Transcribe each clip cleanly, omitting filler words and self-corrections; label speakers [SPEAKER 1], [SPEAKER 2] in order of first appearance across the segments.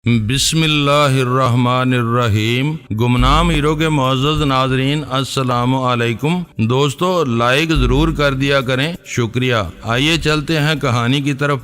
[SPEAKER 1] بسم اللہ الرحمن الرحیم۔ گمنام ہیرو کے معزز ناظرین السلام علیکم۔ دوستو لائک ضرور کر دیا کریں، شکریہ۔ آئیے چلتے ہیں کہانی کی طرف۔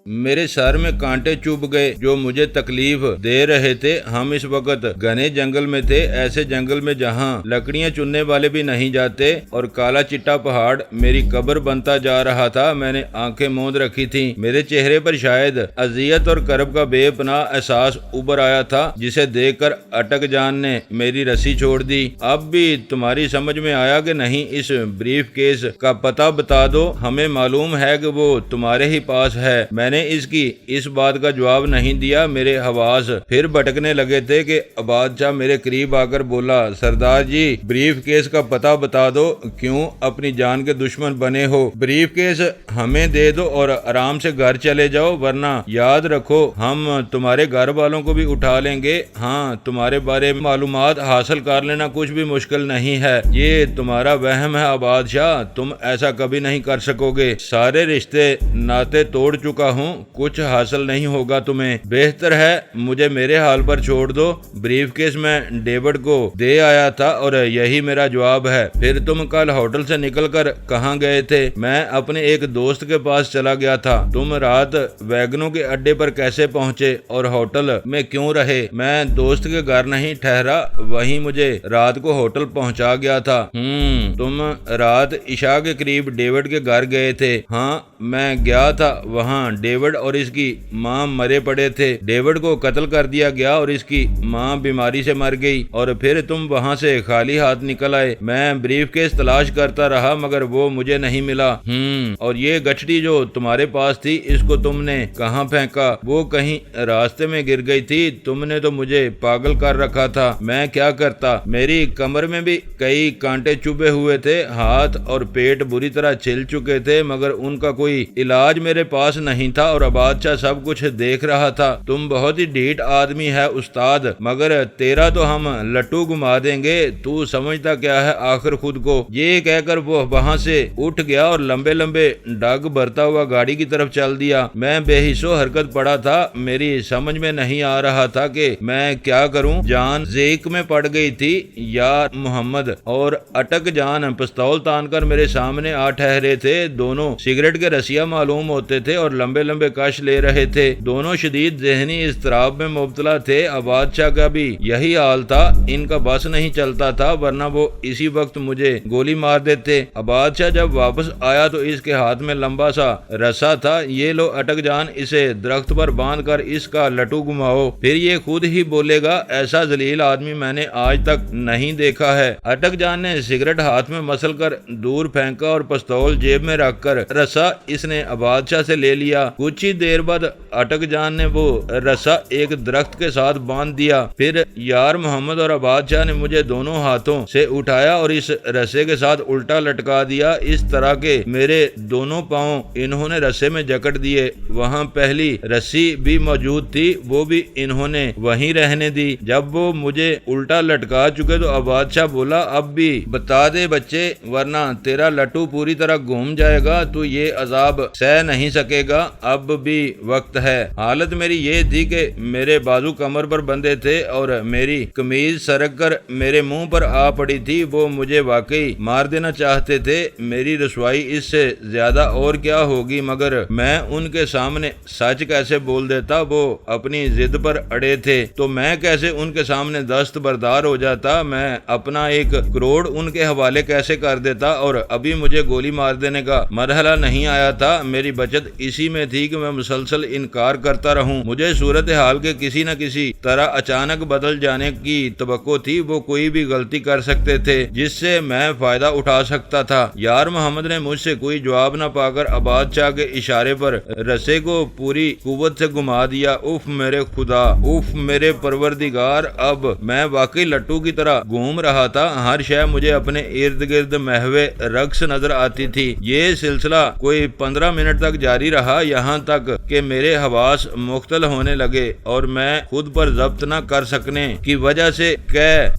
[SPEAKER 1] میرے سر میں کانٹے چبھ گئے جو مجھے تکلیف دے رہے تھے۔ ہم اس وقت گھنے جنگل میں تھے، ایسے جنگل میں جہاں لکڑیاں چننے والے بھی نہیں جاتے، اور کالا چٹا پہاڑ میری قبر بنتا جا رہا تھا۔ میں نے آنکھیں موند رکھی تھیں، میرے چہرے پر شاید اذیت اور کرب کا بے پناہ احساس ابھر آیا تھا، جسے دیکھ کر اٹک جان نے میری رسی چھوڑ دی۔ اب بھی تمہاری سمجھ میں آیا کہ نہیں؟ اس بریف کیس کا پتہ بتا دو، ہمیں معلوم ہے کہ وہ تمہارے ہی پاس ہے۔ میں نے اس بات کا جواب نہیں دیا۔ میرے حواس پھر بھٹکنے لگے تھے کہ بادشاہ میرے قریب آ کر بولا، سردار جی بریف کیس کا پتہ بتا دو، کیوں اپنی جان کے دشمن بنے ہو؟ بریف کیس ہمیں دے دو اور آرام سے گھر چلے جاؤ، ورنہ یاد رکھو ہم تمہارے گھر والوں کو بھی اٹھا لیں گے۔ ہاں، تمہارے بارے میں معلومات حاصل کر لینا کچھ بھی مشکل نہیں ہے۔ یہ تمہارا وہم ہے بادشاہ، تم ایسا کبھی نہیں کر سکو گے۔ سارے رشتے ناطے توڑ چکا ہوں، کچھ حاصل نہیں ہوگا تمہیں۔ بہتر ہے مجھے میرے حال پر چھوڑ دو۔ بریف کیس میں ڈیوڈ کو دے آیا تھا اور یہی میرا جواب ہے۔ پھر تم کل ہوٹل سے نکل کر کہاں گئے تھے؟ میں اپنے ایک دوست کے پاس چلا گیا تھا۔ تم رات ویگنوں کے اڈے پر کیسے پہنچے اور ہوٹل میں کیوں رہے؟ میں دوست کے گھر نہیں ٹھہرا، وہیں مجھے رات کو ہوٹل پہنچا گیا تھا۔ تم رات عشاء کے قریب ڈیوڈ کے گھر گئے تھے؟ ہاں، میں گیا تھا، وہاں ڈیوڈ اور اس کی ماں مرے پڑے تھے۔ ڈیوڈ کو قتل کر دیا گیا اور اس کی ماں بیماری سے مر گئی، اور پھر تم وہاں سے خالی ہاتھ نکل آئے۔ میں بریف کیس تلاش کرتا رہا مگر وہ مجھے نہیں ملا۔ اور یہ گٹھڑی جو تمہارے پاس تھی، اس کو تم نے کہاں پھینکا؟ وہ کہیں راستے میں گر گئی تھی۔ تم نے تو مجھے پاگل کر رکھا تھا، میں کیا کرتا؟ میری کمر میں بھی کئی کانٹے چبھے ہوئے تھے، ہاتھ اور پیٹ بری طرح چھل چکے تھے، مگر ان کا کوئی علاج میرے پاس نہیں تھا، اور بادشاہ سب کچھ دیکھ رہا تھا۔ تم بہت ہی ڈھیٹ آدمی ہے استاد، مگر تیرا تو ہم لٹو گما دیں گے۔ تو سمجھتا کیا ہے آخر خود کو؟ یہ کہہ کر وہ وہاں سے اٹھ گیا اور لمبے لمبے ڈگ بھرتا ہوا گاڑی کی طرف چل دیا۔ میں بے حس و حرکت پڑا تھا، میری سمجھ میں نہیں آ رہا تھا کہ میں کیا کروں۔ جان زیک میں پڑ گئی تھی یا محمد اور اٹک جان پستول تان کر میرے سامنے آ ٹھہرے تھے۔ دونوں سگریٹ کے رسیا معلوم ہوتے تھے اور لمبے لمبے کش لے رہے تھے۔ دونوں شدید ذہنی اضطراب میں مبتلا تھے۔ بادشاہ کا بھی یہی حال تھا، ان کا بس نہیں چلتا تھا، ورنہ وہ اسی وقت مجھے گولی مار دیتے۔ بادشاہ جب واپس آیا تو اس کے ہاتھ میں لمبا سا رسا تھا۔ یہ لو اٹک جان، اسے درخت پر باندھ کر اس کا لٹو گھماؤ، پھر یہ خود ہی بولے گا۔ ایسا ذلیل آدمی میں نے آج تک نہیں دیکھا ہے۔ اٹک جان نے سگریٹ ہاتھ میں مسل کر دور پھینکا اور پستول جیب میں رکھ کر رسا اس نے بادشاہ سے لے لیا۔ کچھ ہی دیر بعد اٹک جان نے وہ رسا ایک درخت کے ساتھ باندھ دیا۔ پھر یار محمد اور بادشاہ نے مجھے دونوں ہاتھوں سے اٹھایا اور اس رسے کے ساتھ الٹا لٹکا دیا، اس طرح کہ میرے دونوں پاؤں انہوں نے رسے میں جکڑ دیے۔ وہاں پہلی رسی بھی موجود تھی، وہ بھی انہوں نے وہیں رہنے دی۔ جب وہ مجھے الٹا لٹکا چکے تو بادشاہ بولا، اب بھی بتا دے بچے، ورنہ تیرا لٹو پوری طرح گھوم جائے گا، تو یہ عذاب سہ نہیں سکے گا۔ اب بھی وقت ہے۔ حالت میری یہ تھی کہ میرے بازو کمر پر بندھے تھے اور میری قمیض سرک کر میرے منہ پر آ پڑی تھی۔ وہ مجھے واقعی مار دینا چاہتے تھے۔ میری رسوائی اس سے زیادہ اور کیا ہوگی، مگر میں ان کے سامنے سچ کیسے بول دیتا؟ وہ اپنی ضد پر اڑے تھے تو میں کیسے ان کے سامنے دست بردار ہو جاتا؟ میں اپنا 1 کروڑ ان کے حوالے کیسے کر دیتا؟ اور ابھی مجھے گولی مار دینے کا مرحلہ نہیں آیا تھا۔ میری بچت اسی میں تھی کہ میں مسلسل انکار کرتا رہوں۔ مجھے صورتحال کے کسی نہ کسی طرح اچانک بدل جانے کی توقع تھی۔ وہ کوئی بھی غلطی کر سکتے تھے جس سے میں فائدہ اٹھا سکتا تھا۔ یار محمد نے مجھ سے کوئی جواب نہ پا کر بادشاہ کے اشارے پر رسے کو پوری قوت سے گھما دیا۔ اف میرے خدا، اف میرے پروردگار، اب میں واقعی لٹو کی طرح گھوم رہا تھا۔ ہر شے مجھے اپنے ارد گرد محو رقص نظر آتی تھی۔ یہ سلسلہ کوئی 15 منٹ تک جاری رہا۔ یہاں تک کہ میرے حواس مختل ہونے لگے اور میں خود پر ضبط نہ کر سکنے کی وجہ سے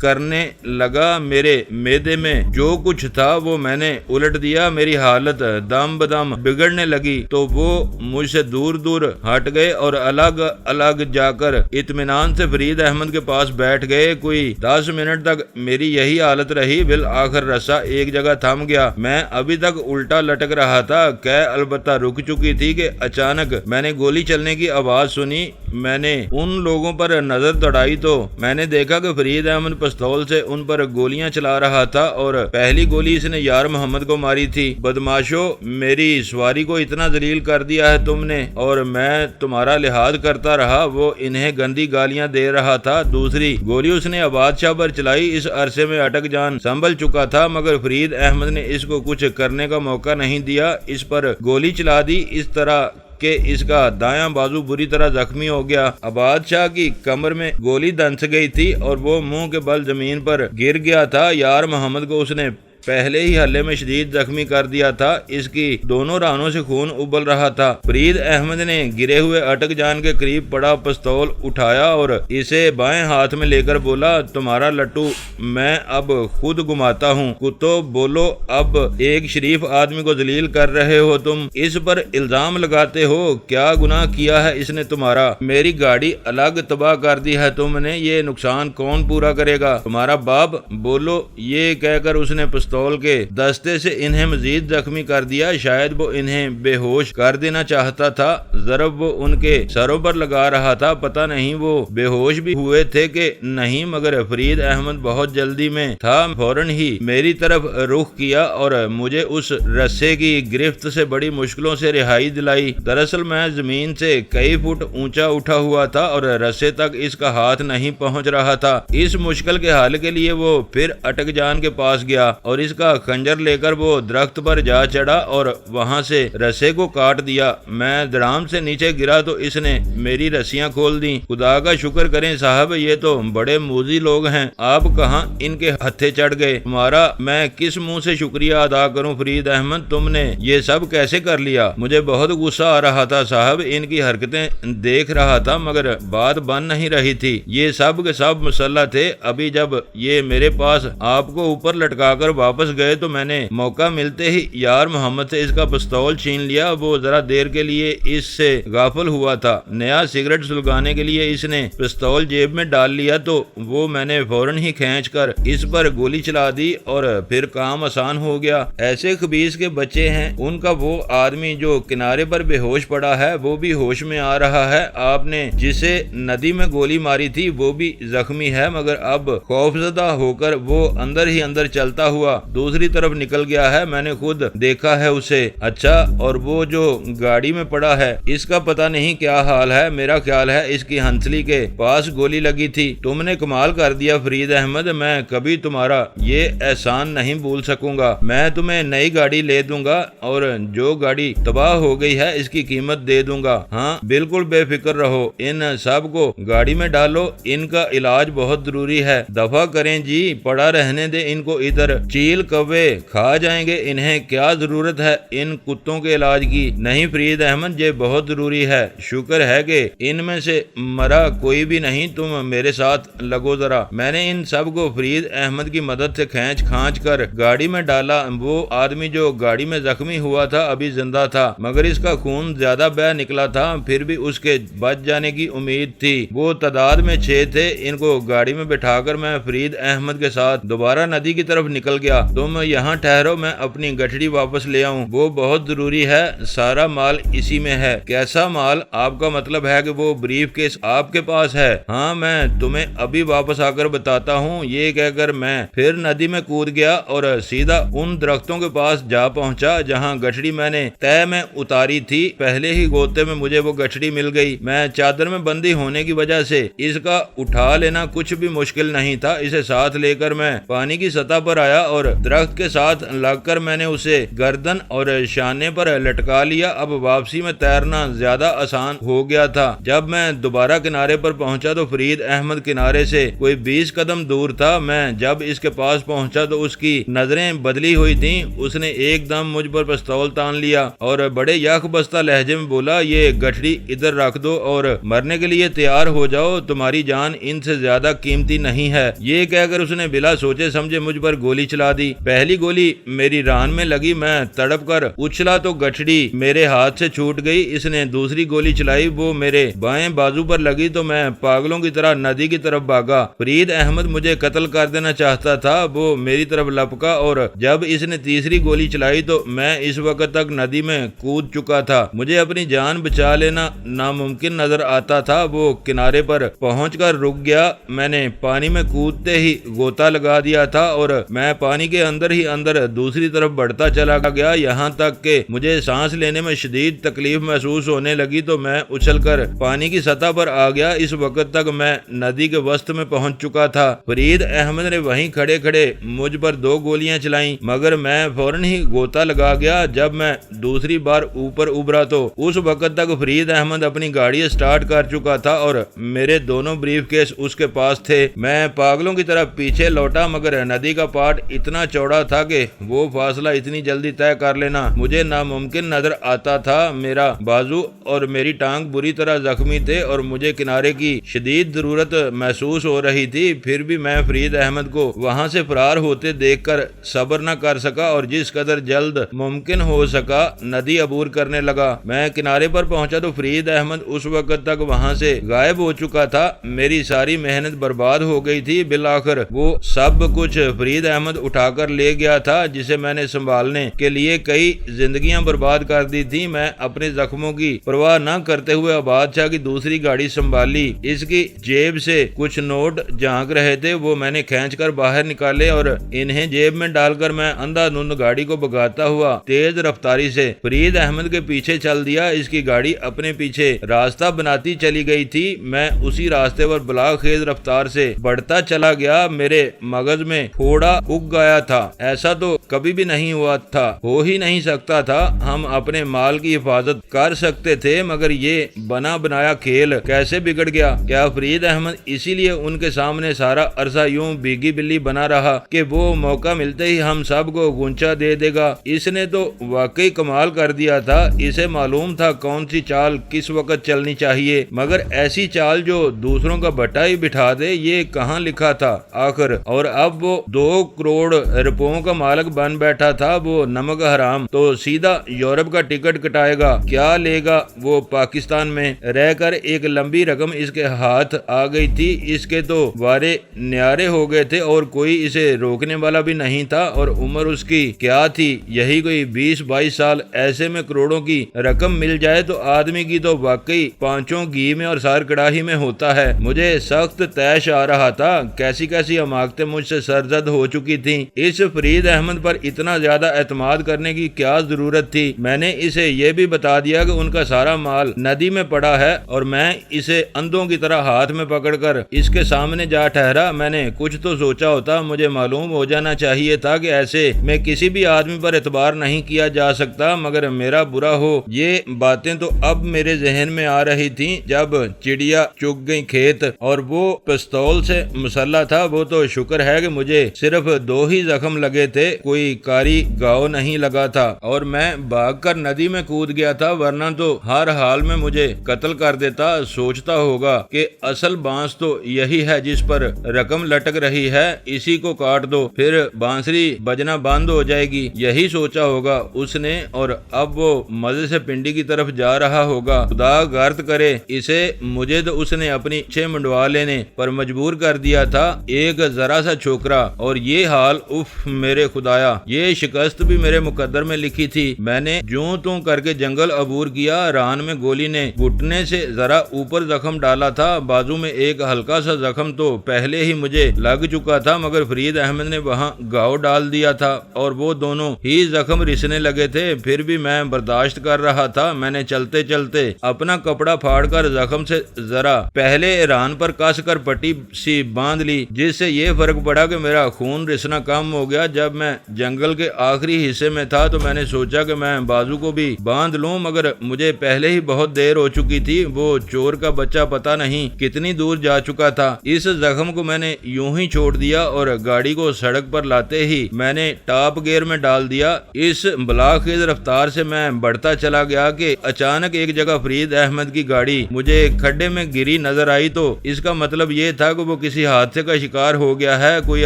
[SPEAKER 1] کرنے لگا۔ میرے معدے میں جو کچھ تھا وہ میں نے الٹ دیا۔ میری حالت دم بدم بگڑنے لگی تو وہ مجھ سے دور دور ہٹ گئے اور الگ الگ جا کر اطمینان سے فرید احمد کے پاس بیٹھ گئے۔ کوئی 10 منٹ تک میری یہی حالت رہی۔ بالآخر رسا ایک جگہ تھم گیا۔ میں ابھی تک الٹا لٹک رہا تھا۔ البتہ رک چکی تھی کہ اچانک میں نے گولی چلنے کی آواز سنی۔ میں نے ان لوگوں پر نظر دوڑائی تو میں نے دیکھا کہ فرید احمد پستول سے ان پر گولیاں چلا رہا تھا اور پہلی گولی اس نے یار محمد کو ماری تھی۔ بدماشو، میری سواری کو اتنا ذلیل کر دیا ہے تم نے اور میں تمہارا لحاظ کرتا رہا۔ وہ انہیں گندی گالیاں دے رہا تھا۔ دوسری گولی اس نے عباد شاہ پر چلائی۔ اس عرصے میں اٹک جان سنبھل چکا تھا مگر فرید احمد نے اس کو کچھ کرنے کا موقع نہیں دیا۔ اس پر گولی چلا دی اس طرح کہ اس کا دایاں بازو بری طرح زخمی ہو گیا۔ عباد شاہ کی کمر میں گولی دھنس گئی تھی اور وہ منہ کے بل زمین پر گر گیا تھا۔ یار محمد کو اس نے پہلے ہی حلے میں شدید زخمی کر دیا تھا۔ اس کی دونوں رانوں سے خون ابل رہا تھا۔ فرید احمد نے گرے ہوئے اٹک جان کے قریب پڑا پستول اٹھایا اور اسے بائیں ہاتھ میں لے کر بولا، تمہارا لٹو میں اب خود گماتا ہوں۔ کتو بولو، اب ایک شریف آدمی کو ذلیل کر رہے ہو تم، اس پر الزام لگاتے ہو۔ کیا گناہ کیا ہے اس نے تمہارا؟ میری گاڑی الگ تباہ کر دی ہے تم نے، یہ نقصان کون پورا کرے گا؟ تمہارا باپ؟ بولو۔ یہ کہہ کر اس نے پستول کے دستے سے انہیں مزید زخمی کر دیا۔ شاید وہ انہیں بے ہوش کر دینا چاہتا تھا۔ ضرب وہ ان کے سروں پر لگا رہا تھا۔ پتہ نہیں وہ بے ہوش بھی ہوئے تھے کہ نہیں، مگر فرید احمد بہت جلدی میں تھا۔ فوراً ہی میری طرف رخ کیا اور مجھے اس رسے کی گرفت سے بڑی مشکلوں سے رہائی دلائی۔ دراصل میں زمین سے کئی فٹ اونچا اٹھا ہوا تھا اور رسے تک اس کا ہاتھ نہیں پہنچ رہا تھا۔ اس مشکل کے حل کے لیے وہ پھر اٹک جان کے پاس گیا اور اس کا خنجر لے کر وہ درخت پر جا چڑھا اور وہاں سے رسے کو کاٹ دیا۔ میں دڑام سے نیچے گرا تو اس نے میری رسیاں کھول دیں۔ خدا کا شکر کریں صاحب، یہ تو بڑے موذی لوگ ہیں، آپ کہاں ان کے ہتھے چڑھ گئے؟ تمہارا میں کس منہ سے شکریہ ادا کروں فرید احمد، تم نے یہ سب کیسے کر لیا؟ مجھے بہت غصہ آ رہا تھا صاحب، ان کی حرکتیں دیکھ رہا تھا مگر بات بن نہیں رہی تھی۔ یہ سب کے سب مسلح تھے۔ ابھی جب یہ میرے پاس آپ کو اوپر لٹکا کر واپس گئے تو میں نے موقع ملتے ہی یار محمد سے اس کا پستول چھین لیا۔ وہ ذرا دیر کے لیے اس سے غافل ہوا تھا۔ نیا سگریٹ سلگانے کے لیے اس نے پستول جیب میں ڈال لیا تو وہ میں نے فوراً ہی کھینچ کر اس پر گولی چلا دی اور پھر کام آسان ہو گیا۔ ایسے خبیث کے بچے ہیں ان کا وہ آدمی جو کنارے پر بے ہوش پڑا ہے وہ بھی ہوش میں آ رہا ہے۔ آپ نے جسے ندی میں گولی ماری تھی وہ بھی زخمی ہے مگر اب خوفزدہ ہو کر وہ اندر ہی اندر چلتا ہوا دوسری طرف نکل گیا ہے۔ میں نے خود دیکھا ہے اسے۔ اچھا، اور وہ جو گاڑی میں پڑا ہے اس کا پتہ نہیں کیا حال ہے؟ میرا خیال ہے اس کی ہنسلی کے پاس گولی لگی تھی۔ تم نے کمال کر دیا فرید احمد، میں کبھی تمہارا یہ احسان نہیں بھول سکوں گا۔ میں تمہیں نئی گاڑی لے دوں گا اور جو گاڑی تباہ ہو گئی ہے اس کی قیمت دے دوں گا۔ ہاں بالکل بے فکر رہو، ان سب کو گاڑی میں ڈالو، ان کا علاج بہت ضروری ہے۔ دفع کریں جی، پڑا رہنے دے ان کو، ادھر چیل کوے کھا جائیں گے، انہیں کیا ضرورت ہے ان کتوں کے علاج کی؟ نہیں فرید احمد، یہ بہت ضروری ہے۔ شکر ہے کہ ان میں سے مرا کوئی بھی نہیں، تم میرے ساتھ لگو ذرا۔ میں نے ان سب کو فرید احمد کی مدد سے کھینچ کھانچ کر گاڑی میں ڈالا۔ وہ آدمی جو گاڑی میں زخمی ہوا تھا ابھی زندہ تھا مگر اس کا خون زیادہ بہہ نکلا تھا، پھر بھی اس کے بچ جانے کی امید تھی۔ وہ تعداد میں 6 تھے۔ ان کو گاڑی میں بٹھا کر میں فرید احمد کے ساتھ دوبارہ ندی کی طرف نکل گیا۔ تم یہاں ٹھہرو، میں اپنی گٹھڑی واپس لے آؤں، وہ بہت ضروری ہے، سارا مال اسی میں ہے۔ کیسا مال؟ آپ کا مطلب ہے کہ وہ بریف کیس آپ کے پاس ہے؟ ہاں، میں تمہیں ابھی واپس آ کر بتاتا ہوں۔ یہ کہہ کر میں پھر ندی میں کود گیا اور سیدھا ان درختوں کے پاس جا پہنچا جہاں گٹھڑی میں نے طے میں اتاری تھی۔ پہلے ہی گوتے میں مجھے وہ گٹھڑی مل گئی۔ میں چادر میں بندی ہونے کی وجہ سے اس کا اٹھا لینا کچھ بھی مشکل نہیں تھا۔ اسے ساتھ لے کر میں پانی کی سطح پر آیا اور اور درخت کے ساتھ لگ کر میں نے اسے گردن اور شانے پر لٹکا لیا۔ اب واپسی میں تیرنا زیادہ آسان ہو گیا تھا۔ جب میں دوبارہ کنارے پر پہنچا تو فرید احمد کنارے سے کوئی 20 قدم دور تھا۔ میں جب اس کے پاس پہنچا تو اس کی نظریں بدلی ہوئی تھیں۔ اس نے ایک دم مجھ پر پستول تان لیا اور بڑے یک بستہ لہجے میں بولا، یہ گٹھڑی ادھر رکھ دو اور مرنے کے لیے تیار ہو جاؤ، تمہاری جان ان سے زیادہ قیمتی نہیں ہے۔ یہ کہہ کر اس نے بلا سوچے سمجھے مجھ پر گولی چلا دی۔ پہلی گولی میری ران میں لگی، میں تڑپ کر اچھلا تو گٹھڑی میرے ہاتھ سے چھوٹ گئی۔ اس نے دوسری گولی چلائی، وہ میرے بائیں بازو پر لگی تو میں پاگلوں کی طرح ندی کی طرف بھاگا۔ فرید احمد مجھے قتل کر دینا چاہتا تھا، وہ میری طرف لپکا اور جب اس نے تیسری گولی چلائی تو میں اس وقت تک ندی میں کود چکا تھا۔ مجھے اپنی جان بچا لینا ناممکن نظر آتا تھا۔ وہ کنارے پر پہنچ کر رک گیا۔ میں نے پانی میں کودتے ہی غوطہ لگا دیا تھا اور میں پانی کے اندر ہی اندر دوسری طرف بڑھتا چلا گیا، یہاں تک کہ مجھے سانس لینے میں شدید تکلیف محسوس ہونے لگی تو میں اچھل کر پانی کی سطح پر آ گیا۔ اس وقت تک میں ندی کے وسط میں پہنچ چکا تھا۔ فرید احمد نے وہیں کھڑے کھڑے مجھ پر 2 گولیاں چلائیں، مگر میں فوراً ہی غوطہ لگا گیا۔ جب میں دوسری بار اوپر ابھرا تو اس وقت تک فرید احمد اپنی گاڑی سٹارٹ کر چکا تھا اور میرے دونوں بریف کیس اس کے پاس تھے۔ میں پاگلوں کی طرح پیچھے لوٹا، مگر ندی کا پاٹ اتنا چوڑا تھا کہ وہ فاصلہ اتنی جلدی طے کر لینا مجھے ناممکن نظر آتا تھا۔ میرا بازو اور میری ٹانگ بری طرح زخمی تھے اور مجھے کنارے کی شدید ضرورت محسوس ہو رہی تھی، پھر بھی میں فرید احمد کو وہاں سے فرار ہوتے دیکھ کر صبر نہ کر سکا اور جس قدر جلد ممکن ہو سکا ندی عبور کرنے لگا۔ میں کنارے پر پہنچا تو فرید احمد اس وقت تک وہاں سے غائب ہو چکا تھا۔ میری ساری محنت برباد ہو گئی تھی۔ بالآخر وہ سب کچھ فرید احمد اٹھا کر لے گیا تھا جسے میں نے سنبھالنے کے لیے کئی زندگیاں برباد کر دی تھی۔ میں اپنے زخموں کی پرواہ نہ کرتے ہوئے آباد شاہ کی دوسری گاڑی سنبھالی۔ اس کی جیب سے کچھ نوٹ جھانک رہے تھے، وہ میں نے کھینچ کر باہر نکالے اور انہیں جیب میں ڈال کر میں اندھا دھند گاڑی کو بھگاتا ہوا تیز رفتاری سے فرید احمد کے پیچھے چل دیا۔ اس کی گاڑی اپنے پیچھے راستہ بناتی چلی گئی تھی۔ میں اسی راستے پر بلاخیز رفتار سے بڑھتا چلا گیا۔ میرے مغز میں پھوڑا اگ گیا تھا، ایسا تو کبھی بھی نہیں ہوا تھا، ہو ہی نہیں سکتا تھا۔ ہم اپنے مال کی حفاظت کر سکتے تھے، مگر یہ بنا بنایا کھیل کیسے بگڑ گیا؟ کیا فرید احمد اسی لیے ان کے سامنے سارا عرصہ یوں بھیگی بلی بنا رہا کہ وہ موقع ملتے ہی ہم سب کو گونچا دے دے گا؟ اس نے تو واقعی کمال کر دیا تھا۔ اسے معلوم تھا کون سی چال کس وقت چلنی چاہیے، مگر ایسی چال جو دوسروں کا بٹا ہی بٹھا دے، یہ کہاں لکھا تھا آخر؟ اور اب وہ 2 کروڑ روپوں کا مالک بن بیٹھا تھا۔ وہ نمک حرام تو سیدھا یورپ کا ٹکٹ کٹائے گا، کیا لے گا؟ وہ پاکستان میں رہ کر ایک لمبی رقم اس کے ہاتھ آ گئی تھی۔ اس کے تو وارے نیارے ہو گئے تھے اور کوئی اسے روکنے والا بھی نہیں تھا۔ اور عمر اس کی کیا تھی؟ یہی کوئی 20-22 سال۔ ایسے میں کروڑوں کی رقم مل جائے تو آدمی کی تو واقعی پانچوں گھی میں اور سار کڑاہی میں ہوتا ہے۔ مجھے سخت تیش آ رہا تھا، کیسی کیسی حماقتیں مجھ سے سرزد ہو چکی تھیں۔ اس فرید احمد پر اتنا زیادہ اعتماد کرنے کی کیا ضرورت تھی؟ میں نے اسے یہ بھی بتا دیا کہ ان کا سارا مال ندی میں پڑا ہے اور میں اسے اندھوں کی طرح ہاتھ میں پکڑ کر اس کے سامنے جا ٹھہرا۔ میں نے کچھ تو سوچا ہوتا، مجھے معلوم ہو جانا چاہیے تھا کہ ایسے میں کسی بھی آدمی پر اعتبار نہیں کیا جا سکتا، مگر میرا برا ہو یہ باتیں تو اب میرے ذہن میں آ رہی تھیں جب چڑیا چگ گئی کھیت اور وہ پستول سے مسلح تھا۔ وہ تو شکر ہے کہ مجھے صرف 2 ہی زخم لگے تھے، کوئی کاری گاؤ نہیں لگا تھا اور میں بھاگ کر ندی میں کود گیا تھا، ورنہ تو ہر حال میں مجھے قتل کر دیتا۔ سوچتا ہوگا کہ اصل بانس تو یہی ہے جس پر رقم لٹک رہی ہے، اسی کو کاٹ دو، پھر بانسری بجنا بند ہو جائے گی، یہی سوچا ہوگا اس نے، اور اب وہ مزے سے پنڈی کی طرف جا رہا ہوگا۔ خدا غرض کرے اسے، مجھے تو اس نے اپنی چھ منڈوا لینے پر مجبور کر دیا تھا، ایک ذرا سا چھوکرا اور یہ حال۔ اف میرے خدایا، یہ شکست بھی میرے مقدر میں لکھی تھی۔ میں نے جوں توں کر کے جنگل عبور کیا۔ ران میں گولی نے گھٹنے سے ذرا اوپر زخم ڈالا تھا، بازو میں ایک ہلکا سا زخم تو پہلے ہی مجھے لگ چکا تھا، مگر فرید احمد نے وہاں گھاؤ ڈال دیا تھا اور وہ دونوں ہی زخم رسنے لگے تھے، پھر بھی میں برداشت کر رہا تھا۔ میں نے چلتے چلتے اپنا کپڑا پھاڑ کر زخم سے ذرا پہلے ران پر کس کر پٹی سی باندھ لی، جس سے یہ فرق پڑا کہ میرا خون رسنا کم ہو گیا۔ جب میں جنگل کے آخری حصے میں تھا تو میں نے سوچا کہ میں بازو کو بھی باندھ لوں، مگر مجھے پہلے ہی بہت دیر ہو چکی تھی۔ وہ چور کا بچہ پتہ نہیں کتنی دور جا چکا تھا۔ اس زخم کو میں نے یوں ہی چھوڑ دیا اور گاڑی کو سڑک پر لاتے ہی میں نے ٹاپ گیئر میں ڈال دیا۔ اس بلاخیز رفتار سے میں بڑھتا چلا گیا کہ اچانک ایک جگہ فرید احمد کی گاڑی مجھے کھڈے میں گری نظر آئی، تو اس کا مطلب یہ تھا کہ وہ کسی حادثے کا شکار ہو گیا ہے۔ کوئی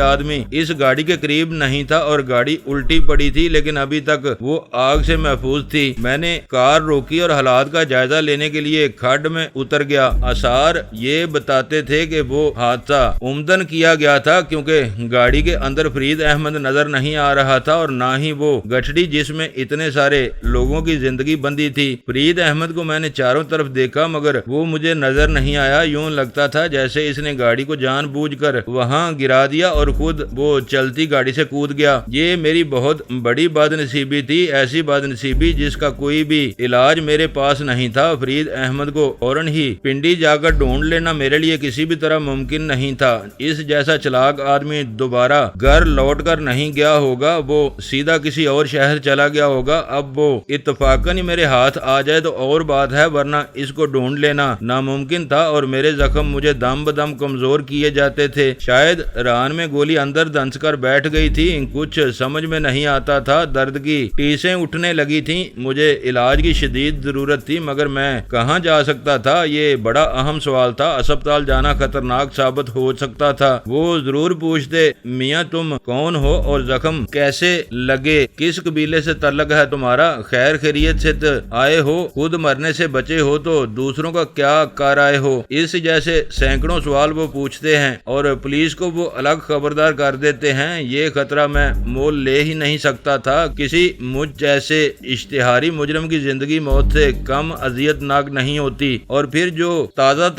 [SPEAKER 1] آدمی اس گاڑی کے قریب نہیں تھا اور گاڑی الٹی پڑی تھی، لیکن ابھی تک وہ آگ سے محفوظ تھی۔ میں نے کار روکی اور حالات کا جائزہ لینے کے لیے کھڈ میں اتر گیا۔ آثار یہ بتاتے تھے کہ وہ حادثہ عمدن کیا گیا تھا، کیونکہ گاڑی کے اندر فرید احمد نظر نہیں آ رہا تھا اور نہ ہی وہ گٹھڑی جس میں اتنے سارے لوگوں کی زندگی بندی تھی۔ فرید احمد کو میں نے چاروں طرف دیکھا مگر وہ مجھے نظر نہیں آیا۔ یوں لگتا تھا جیسے اس نے گاڑی کو جان بوجھ کر وہاں گرا دیا اور خود وہ چلتی گاڑی سے کود گیا۔ یہ میری بہت بڑی بد نصیبی تھی، ایسی بد نصیبی جس کا کوئی بھی علاج میرے پاس نہیں تھا۔ فرید احمد کو فوراً ہی پنڈی جا کر ڈھونڈ لینا میرے لیے کسی بھی طرح ممکن نہیں تھا۔ اس جیسا چلاک آدمی دوبارہ گھر لوٹ کر نہیں گیا ہوگا، وہ سیدھا کسی اور شہر چلا گیا ہوگا۔ اب وہ اتفاقاً ہی میرے ہاتھ آ جائے تو اور بات ہے، ورنہ اس کو ڈھونڈ لینا ناممکن تھا اور میرے زخم مجھے دم بدم کمزور کیے جاتے تھے۔ شاید ران میں گولی اندر دھنس کر بیٹھ گئی تھی، کچھ سمجھ میں نہیں آتا تھا۔ درد کی ٹیسیں اٹھنے لگی تھیں، مجھے علاج کی شدید ضرورت تھی، مگر میں کہاں جا سکتا تھا؟ یہ بڑا اہم سوال تھا۔ اسپتال جانا خطرناک ثابت ہو سکتا تھا۔ وہ ضرور پوچھتے، میاں تم کون ہو اور زخم کیسے لگے؟ کس قبیلے سے تعلق ہے تمہارا؟ خیر خیریت سے آئے ہو؟ خود مرنے سے بچے ہو تو دوسروں کا کیا کر آئے ہو؟ اس جیسے سینکڑوں سوال وہ پوچھتے ہیں اور پولیس کو وہ الگ خبردار کر دیتے ہیں۔ یہ خطرہ میں مول لے ہی نہیں سکتا تھا۔ کسی مجھ جیسے اشتہاری مجرم کی زندگی موت سے کم اذیت ناک نہیں ہوتی، اور پھر جو تازہ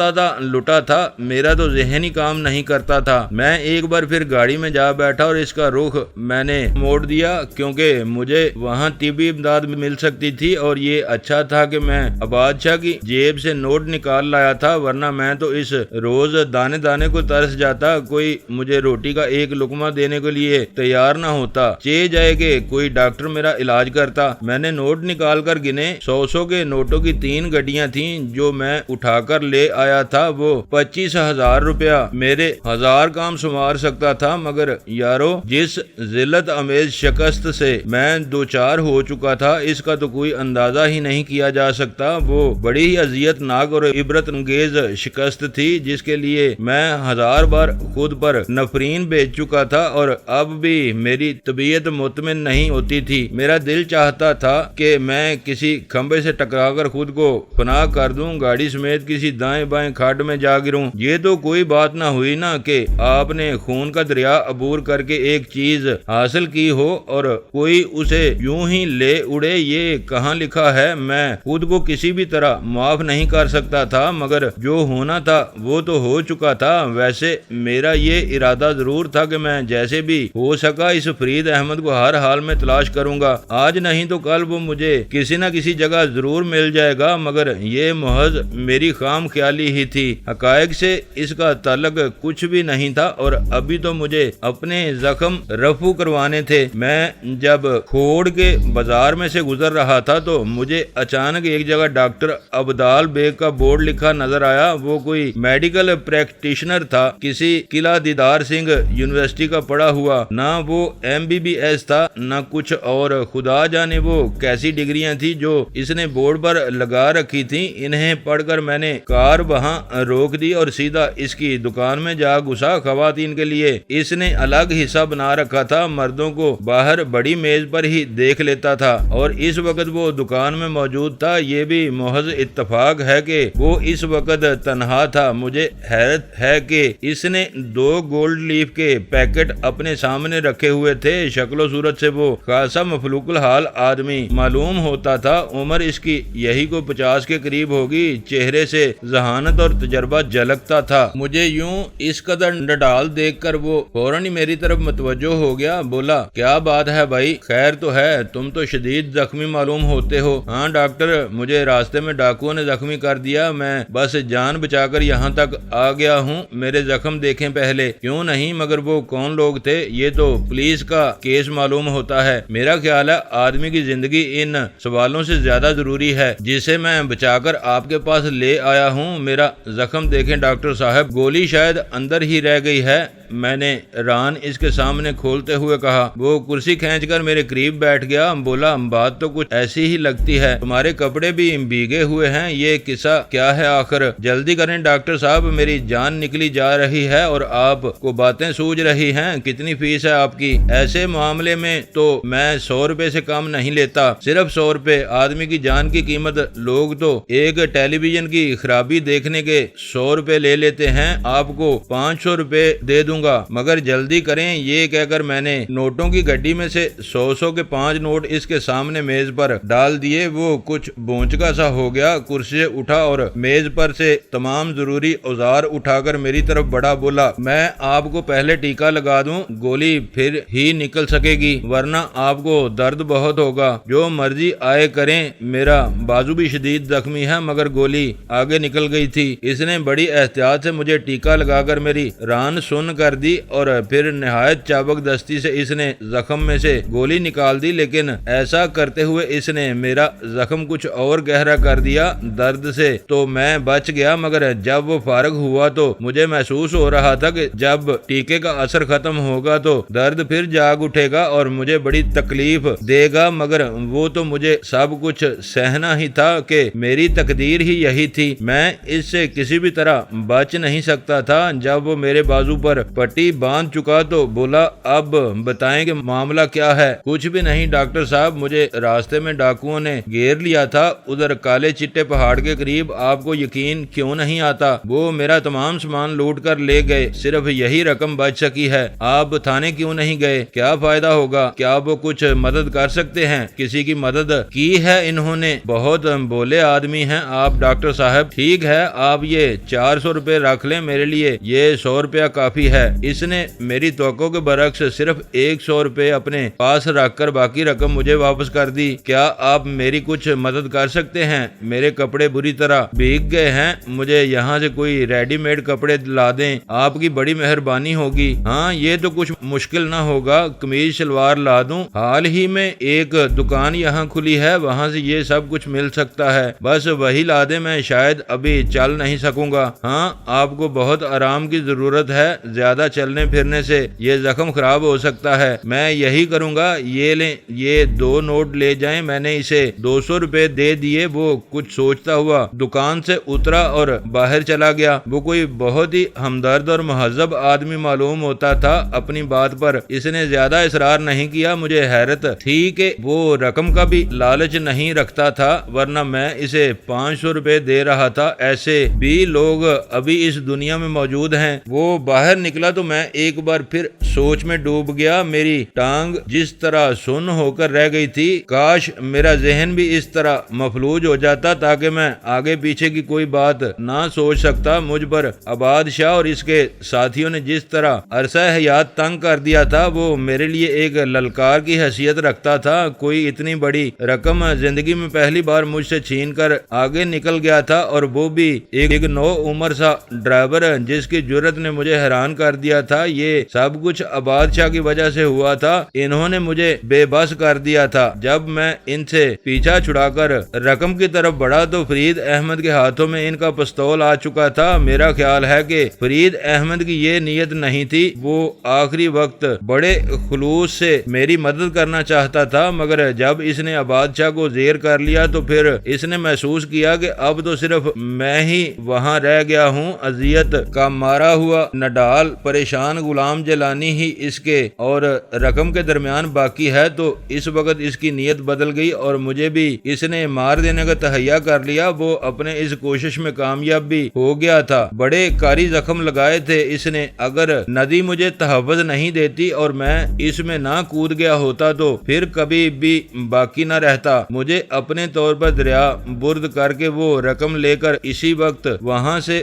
[SPEAKER 1] لٹا تھا، میرا تو ذہن ہی کام نہیں کرتا تھا۔ میں ایک بار پھر گاڑی میں جا بیٹھا اور اس کا رخ میں نے موڑ دیا، کیونکہ مجھے وہاں طبی امداد مل سکتی تھی، اور یہ اچھا تھا کہ میں آباد شاہ کی جیب سے نوٹ نکال لایا تھا، ورنہ میں تو اس روز دانے دانے کو ترس جاتا۔ کوئی مجھے روٹی کا ایک لقمہ دینے کے لیے تیار نہ ہوتا، چاہے جائے کہ کوئی ڈاکٹر میرا علاج کرتا۔ میں نے نوٹ نکال کر گنے، 100 کے نوٹوں کی 3 گڈیاں تھیں جو میں اٹھا کر لے آیا تھا۔ وہ 25,000 روپیہ میرے 1000 کام شمار سکتا تھا، مگر یارو جس ذلت امیز شکست سے میں دوچار ہو چکا تھا اس کا تو کوئی اندازہ ہی نہیں کیا جا سکتا۔ وہ بڑی ہی اذیت ناک اور عبرت انگیز شکست تھی جس کے لیے میں 1000 بار خود پر نفرین بیچ چکا تھا، اور اب بھی میری طبیعت مطمئن نہیں ہوتی تھی۔ میرا دل چاہتا تھا کہ میں کسی کھمبے سے ٹکرا کر خود کو فنا کر دوں، گاڑی سمیت کسی دائیں بائیں کھڈ میں جا گروں۔ یہ تو کوئی بات نہ ہوئی نا کہ آپ نے خون کا دریا عبور کر کے ایک چیز حاصل کی ہو اور کوئی اسے یوں ہی لے اڑے۔ یہ کہاں لکھا ہے؟ میں خود کو کسی بھی طرح معاف نہیں کر سکتا تھا، مگر جو ہونا تھا وہ تو ہو چکا تھا۔ ویسے میرا یہ ارادہ ضرور تھا کہ میں جیسے بھی ہو سکا اس فرید احمد کو ہر حال میں تلاش کروں گا۔ آج نہیں تو کل وہ مجھے کسی نہ کسی جگہ ضرور مل جائے گا، مگر یہ محض میری خام خیالی ہی تھی۔ حقائق سے اس کا تعلق کچھ بھی نہیں تھا، اور ابھی تو مجھے اپنے زخم رفو کروانے تھے۔ میں جب کھوڑ کے بازار میں سے گزر رہا تھا تو مجھے اچانک ایک جگہ ڈاکٹر عبدال بیگ کا بورڈ لکھا نظر آیا۔ وہ کوئی میڈیکل پریکٹیشنر تھا، کسی قلعہ دیدار سنگھ یونیورسٹی کا پڑھا ہوا، نہ وہ MBBS تھا نہ کچھ اور۔ خدا جانے وہ کیسی ڈگریاں تھی جو اس نے بورڈ پر لگا رکھی تھی۔ انہیں پڑھ کر میں نے کار وہاں روک دی اور سیدھا اس کی دکان میں جا گھسا۔ خواتین کے لیے اس نے الگ حصہ بنا رکھا تھا، مردوں کو باہر بڑی میز پر ہی دیکھ لیتا تھا، اور اس وقت وہ دکان میں موجود تھا۔ یہ بھی محض اتفاق ہے کہ وہ اس وقت تنہا تھا۔ مجھے حیرت ہے کہ اس نے 2 گولڈ لیف کے پیکٹ اپنے سامنے رکھے ہوئے تھے۔ شکل و صورت سے وہ خاصا مفلوق الحال آدمی معلوم ہوتا تھا۔ عمر اس کی یہی کو 50 کے قریب ہوگی۔ چہرے سے ذہانت اور تجربہ جھلکتا تھا۔ مجھے یوں اس قدر ڈڈال دیکھ کر وہ فوراً ہی میری طرف متوجہ ہو گیا۔ بولا، کیا بات ہے بھائی، خیر تو ہے؟ تم تو شدید زخمی معلوم ہوتے ہو۔ ہاں ڈاکٹر، مجھے راستے میں ڈاکوؤں نے زخمی کر دیا، میں بس جان بچا کر یہاں تک آ گیا ہوں۔ میرے زخم دیکھیں پہلے۔ کیوں نہیں، مگر وہ کون لوگ تھے یہ تو پولیس کا کیس معلوم ہوتا ہے۔ میرا خیال ہے آدمی کی زندگی ان سوالوں سے زیادہ ضروری ہے جسے میں بچا کر آپ کے پاس لے آیا ہوں۔ میرا زخم دیکھیں ڈاکٹر صاحب، گولی شاید اندر ہی رہ گئی ہے۔ میں نے ران اس کے سامنے کھولتے ہوئے کہا۔ وہ کرسی کھینچ کر میرے قریب بیٹھ گیا۔ بولا بات تو کچھ ایسی ہی لگتی ہے، تمہارے کپڑے بھی بھیگے ہوئے ہیں، یہ قصہ کیا ہے آخر؟ جلدی کریں ڈاکٹر صاحب، میری جان نکلی جا رہی ہے اور آپ کو باتیں سوجھ رہی ہیں۔ کتنی فیس ہے آپ کی؟ ایسے معاملے میں تو میں 100 روپے سے کم نہیں لیتا، صرف 100 روپے۔ آدمی کی جان کی قیمت لوگ تو ایک ٹیلی ویژن کی خرابی دیکھنے کے 100 روپے لے لیتے ہیں، آپ کو 500 روپے دے دوں گا، مگر جلدی کریں۔ یہ کہہ کر میں نے نوٹوں کی گڈی میں سے 100 کے 5 نوٹ اس کے سامنے میز پر ڈال دیے۔ وہ کچھ بونچکا سا ہو گیا، کرسی سے اٹھا اور میز پر سے تمام ضروری اوزار اٹھا کر میری طرف بڑھا۔ بولا میں آپ کو پہلے ٹیکا لگا دوں، گولی پھر ہی نکل سکے گی، ورنہ آپ کو درد بہت ہوگا۔ جو مرضی آئے کریں، میرا بازو بھی شدید زخمی ہے، مگر گولی آگے نکل گئی تھی۔ اس نے بڑی احتیاط سے مجھے ٹیکا لگا کر میری ران سن کر دی اور پھر نہایت چابک دستی سے اس نے زخم میں سے گولی نکال دی، لیکن ایسا کرتے ہوئے اس نے میرا زخم کچھ اور گہرا کر دیا۔ درد سے تو میں بچ گیا، مگر جب وہ فارغ ہوا تو مجھے محسوس ہو رہا تھا کہ جب ٹیکے کا اثر ختم ہوگا تو درد پھر جاگ اٹھے گا اور مجھے بڑی تکلیف دے گا، مگر وہ تو مجھے سب کچھ سہنا ہی تھا کہ میری تقدیر ہی یہی تھی۔ میں اس سے کسی بھی طرح بچ نہیں سکتا تھا۔ جب وہ میرے بازو پر پٹی باندھ چکا تو بولا اب بتائیں کہ معاملہ کیا ہے؟ کچھ بھی نہیں ڈاکٹر صاحب، مجھے راستے میں ڈاکوؤں نے گھیر لیا تھا ادھر کالے چٹے پہاڑ کے قریب۔ آپ کو یقین کیوں نہیں آتا؟ وہ میرا تمام سامان لوٹ کر لے گئے، صرف یہی رقم بچ سکی ہے۔ آپ تھانے کیوں نہیں گئے؟ کیا فائدہ ہوگا؟ کیا وہ کچھ مدد کر سکتے ہیں؟ کسی کی مدد کی ہے انہوں نے؟ بہت بولے آدمی ہیں آپ ڈاکٹر صاحب۔ ٹھیک ہے، آپ یہ 400 روپے رکھ لیں میرے لیے، یہ 100 روپیہ کافی ہے۔ اس نے میری توقع کے برعکس صرف 100 روپے اپنے پاس رکھ کر باقی رقم مجھے واپس کر دی۔ کیا آپ میری کچھ مدد کر سکتے ہیں؟ میرے کپڑے بری طرح بھیگ گئے ہیں، مجھے یہاں سے کوئی ریڈی میڈ کپڑے لا دیں، آپ کی بڑی مہربانی ہوگی۔ ہاں یہ تو کچھ مشکل نہ ہوگا، قمیض شلوار لا دوں، حال ہی میں ایک دکان یہاں کھلی ہے، وہاں سے یہ سب کچھ مل سکتا ہے، بس وہی لا دیں، میں شاید ابھی چل نہیں سکوں گا۔ ہاں آپ کو بہت آرام کی ضرورت ہے، زیادہ چلنے پھرنے سے یہ زخم خراب ہو سکتا ہے۔ میں یہی کروں گا، یہ لیں، یہ 2 نوٹ لے جائیں۔ میں نے اسے 200 روپے دے دیے۔ وہ کچھ سوچتا ہوا دکان سے اترا اور باہر چلا گیا۔ وہ کوئی بہت ہی ہمدرد اور مہذب آدمی معلوم ہوتا تھا۔ اپنی بات پر اس نے زیادہ اصرار نہیں کیا۔ مجھے حیرت تھی کہ وہ رقم کا بھی لالچ نہیں رکھتا تھا، ورنہ میں اسے 500 روپے دے رہا تھا۔ ایسے بھی لوگ ابھی اس دنیا میں موجود ہیں۔ وہ باہر نکلا تو میں ایک بار پھر سوچ میں ڈوب گیا۔ میری ٹانگ جس طرح سن ہو کر رہ گئی تھی، کاش میرا ذہن بھی اس طرح مفلوج ہو جاتا تاکہ میں آگے پیچھے کی کوئی بات نہ سوچ سکتا۔ مجھ پر عباد شاہ اور اس کے ساتھیوں نے جس طرح عرصہ حیات تنگ کر دیا تھا، وہ میرے لیے ایک للکار کی حیثیت رکھتا تھا۔ کوئی اتنی بڑی رقم زندگی میں پہلی بار مجھ سے چھین کر آگے نکل گیا تھا، اور وہ بھی ایک نو عمر سا ڈرائیور جس کی جرت نے مجھے حیران کر دیا تھا۔ یہ سب کچھ عباد شاہ کی وجہ سے ہوا تھا، انہوں نے مجھے بے بس کر دیا تھا۔ جب میں ان سے پیچھا چھڑا کر رقم کی طرف بڑھا تو فرید احمد کے ہاتھوں میں ان کا پستول آ چکا تھا۔ میرا خیال ہے کہ فرید احمد کی یہ نیت نہیں تھی، وہ آخری وقت بڑے خلوص سے میری مدد کرنا چاہتا تھا، مگر جب اس نے عباد شاہ کو زیر کر لیا تو پھر اس نے محسوس کیا کہ اب تو صرف میں ہی وہاں رہ گیا ہوں۔ اذیت کا مارا ہوا نڈال پریشان غلام جیلانی ہی اس کے اور رقم کے درمیان باقی ہے، تو اس وقت اس کی نیت بدل گئی اور مجھے بھی اس نے مار دینے کا تہیا کر لیا۔ وہ اپنے اس کوشش میں کامیاب بھی ہو گیا تھا۔ بڑے کاری زخم لگائے تھے اس نے۔ اگر ندی مجھے تحفظ نہیں دیتی اور میں اس میں نہ کود گیا ہوتا تو پھر کبھی بھی باقی نہ رہتا۔ مجھے اپنے طور پر دریا برد کر کے وہ رقم لے کر اسی وقت وہاں سے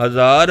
[SPEAKER 1] 1000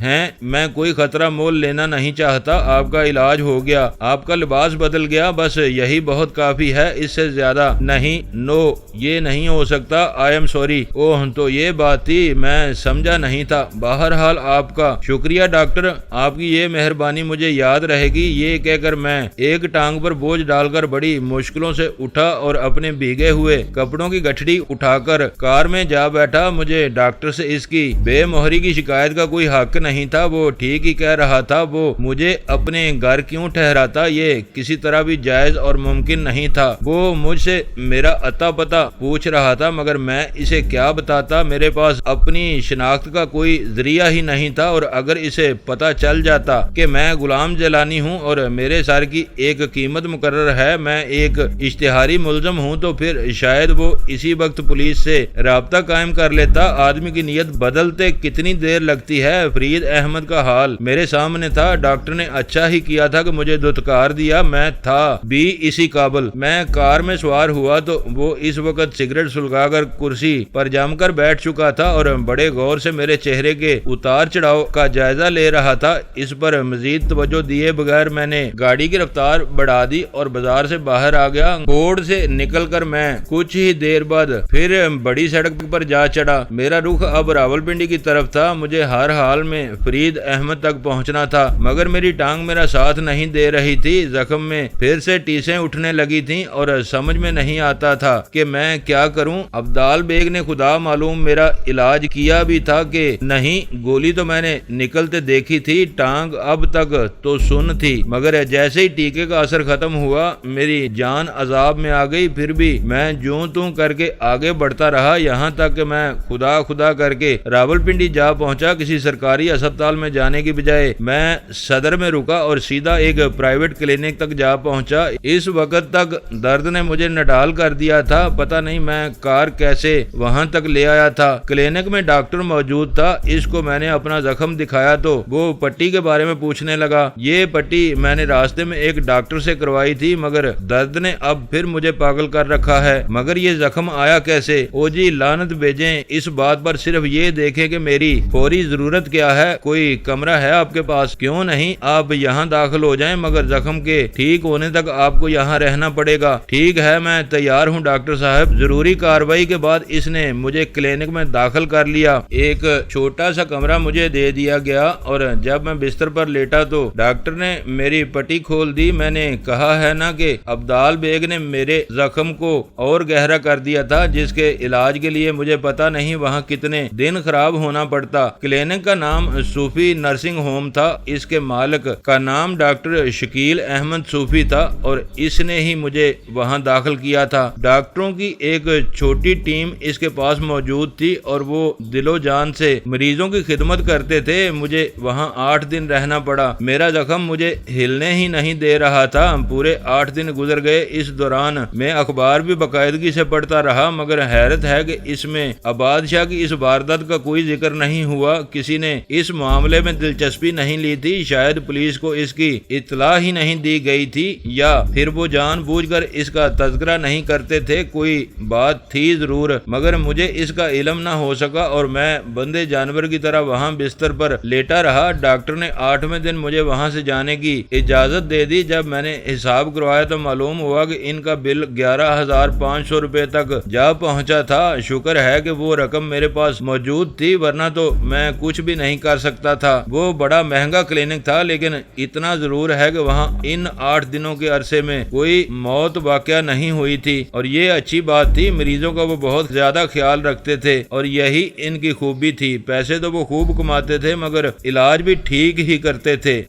[SPEAKER 1] ہیں؟ میں کوئی خطرہ مول لینا نہیں چاہتا، آپ کا علاج ہو گیا، آپ کا لباس بدل گیا، بس یہی بہت کافی ہے، اس سے زیادہ نہیں۔ نو، یہ نہیں ہو سکتا، آئی ایم سوری۔ اوہ، تو یہ بات تھی، میں سمجھا نہیں تھا۔ بہرحال آپ کا شکریہ ڈاکٹر، آپ کی یہ مہربانی مجھے یاد رہے گی۔ یہ کہہ کر میں ایک ٹانگ پر بوجھ ڈال کر بڑی مشکلوں سے اٹھا اور اپنے بھیگے ہوئے کپڑوں کی گٹھڑی اٹھا کر کار میں جا بیٹھا۔ مجھے ڈاکٹر سے اس کی بے مہری کی شکایت کا کوئی حق نہیں تھا، وہ ٹھیک ہی کہہ رہا تھا۔ وہ مجھے اپنے گھر کیوں ٹھہراتا، یہ کسی طرح بھی جائز اور ممکن نہیں تھا۔ وہ مجھ سے میرا اتا پتہ پوچھ رہا تھا، مگر میں اسے کیا بتاتا؟ میرے پاس اپنی شناخت کا کوئی ذریعہ ہی نہیں تھا، اور اگر اسے پتہ چل جاتا کہ میں غلام جیلانی ہوں اور میرے سر کی ایک قیمت مقرر ہے، میں ایک اشتہاری ملزم ہوں، تو پھر شاید وہ اسی وقت پولیس سے رابطہ قائم کر لیتا۔ آدمی کی نیت بدلتے کتنی دیر لگتی ہے؟ فرید احمد کا حال میرے سامنے تھا۔ ڈاکٹر نے اچھا ہی کیا تھا کہ مجھے دھتکار دیا، میں تھا بھی اسی قابل۔ میں کار میں سوار ہوا تو وہ اس وقت سگریٹ سلگا کر کرسی پر جم کر بیٹھ چکا تھا اور بڑے غور سے میرے چہرے کے اتار چڑھاؤ کا جائزہ لے رہا تھا۔ اس پر مزید توجہ دیے بغیر میں نے گاڑی کی رفتار بڑھا دی اور بازار سے باہر آ گیا۔ کوڑ سے نکل کر میں کچھ ہی دیر بعد پھر بڑی سڑک پر جا چڑھا۔ میرا رخ اب راولپنڈی کی طرف تھا۔ مجھے ہر حال میں فرید احمد تک پہنچنا تھا، مگر میری ٹانگ میرا ساتھ نہیں دے رہی تھی۔ زخم میں پھر سے ٹیسیں اٹھنے لگی تھیں اور سمجھ میں نہیں آتا تھا کہ میں کیا کروں۔ عبدال بیگ نے خدا معلوم میرا علاج کیا بھی تھا کہ نہیں، گولی تو میں نے نکلتے دیکھی تھی، ٹانگ اب تک تو سن تھی، مگر جیسے ہی ٹیکے کا اثر ختم ہوا میری جان عذاب میں آ گئی۔ پھر بھی میں جوں توں کر کے آگے بڑھتا رہا، یہاں تک کہ میں خدا خدا کر کے راولپنڈی جا پہنچا۔ کسی سرکاری ہسپتال میں جانے کی بجائے میں صدر میں رکا اور سیدھا ایک پرائیویٹ کلینک تک جا پہنچا۔ اس وقت تک درد نے مجھے نڈال کر دیا تھا، پتہ نہیں میں کار کیسے وہاں تک لے آیا تھا۔ کلینک میں ڈاکٹر موجود تھا، اس کو میں نے اپنا زخم دکھایا تو وہ پٹی کے بارے میں پوچھنے لگا۔ یہ پٹی میں نے راستے میں ایک ڈاکٹر سے کروائی تھی، مگر درد نے اب پھر مجھے پاگل کر رکھا ہے۔ مگر یہ زخم آیا کیسے؟ او جی لعنت بھیجیں اس بات پر، صرف یہ دیکھیں کہ میری فوری ضرورت کیا ہے۔ کوئی کمرہ ہے آپ کے پاس؟ کیوں نہیں، آپ یہاں داخل ہو جائیں، مگر زخم کے ٹھیک ہونے تک آپ کو یہاں رہنا پڑے گا۔ ٹھیک ہے، میں تیار ہوں ڈاکٹر صاحب۔ ضروری کارروائی کے بعد اس نے مجھے کلینک میں داخل کر لیا۔ ایک چھوٹا سا کمرہ مجھے دے دیا گیا اور جب میں بستر پر لیٹا تو ڈاکٹر نے میری پٹی کھول دی۔ میں نے کہا ہے نا کہ عبدال بیگ نے میرے زخم کو اور گہرا کر دیا تھا، جس کے علاج کے لیے مجھے پتا نہیں وہاں کتنے دن خراب ہونا پڑتا۔ کلینک کا نام صوفی نرسنگ ہوم تھا۔ اس کے مالک کا نام ڈاکٹر شکیل احمد صوفی تھا اور اس نے ہی مجھے وہاں داخل کیا تھا۔ ڈاکٹروں کی ایک چھوٹی ٹیم اس کے پاس موجود تھی اور وہ دل و جان سے مریضوں کی خدمت کرتے تھے۔ مجھے وہاں 8 دن رہنا پڑا۔ میرا زخم مجھے ہلنے ہی نہیں دے رہا تھا۔ پورے 8 دن گزر گئے۔ اس دوران میں اخبار بھی باقاعدگی سے پڑھتا رہا، مگر حیرت ہے کہ اس میں آباد شاہ کی اس واردات کا کوئی ذکر نہیں ہوا۔ کسی نے اس معاملے میں دلچسپی نہیں لی تھی، شاید پولیس کو اس کی اطلاع ہی نہیں دی گئی تھی، یا پھر وہ جان بوجھ کر اس کا تذکرہ نہیں کرتے تھے۔ کوئی بات تھی ضرور، مگر مجھے اس کا علم نہ ہو سکا اور میں بندے جانور کی طرح وہاں بستر پر لیٹا رہا۔ ڈاکٹر نے 8ویں دن مجھے وہاں سے جانے کی اجازت دے دی۔ جب میں نے حساب کروایا تو معلوم ہوا کہ ان کا بل 11,500 روپے تک جا پہنچا تھا۔ شکر ہے کہ وہ رقم میرے پاس موجود تھی، ورنہ تو میں کچھ بھی نہیں کر سکتا تھا۔ وہ بڑا مہنگا کلینک تھا، لیکن اتنا ضرور ہے کہ وہاں ان 8 دنوں کے عرصے میں کوئی موت واقعہ نہیں ہوئی تھی، اور یہ اچھی بات تھی۔ مریضوں کا وہ بہت زیادہ خیال رکھتے تھے اور یہی ان کی خوبی تھی۔ پیسے تو وہ خوب کماتے تھے، مگر علاج بھی ٹھیک ہی کرتے تھے۔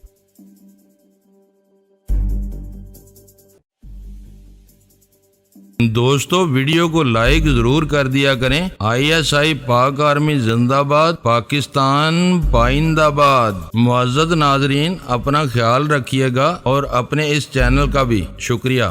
[SPEAKER 1] دوستو ویڈیو کو لائک ضرور کر دیا کریں۔ ISI پاک آرمی زندہ باد، پاکستان پائندہ باد۔ معزز ناظرین، اپنا خیال رکھیے گا اور اپنے اس چینل کا بھی شکریہ۔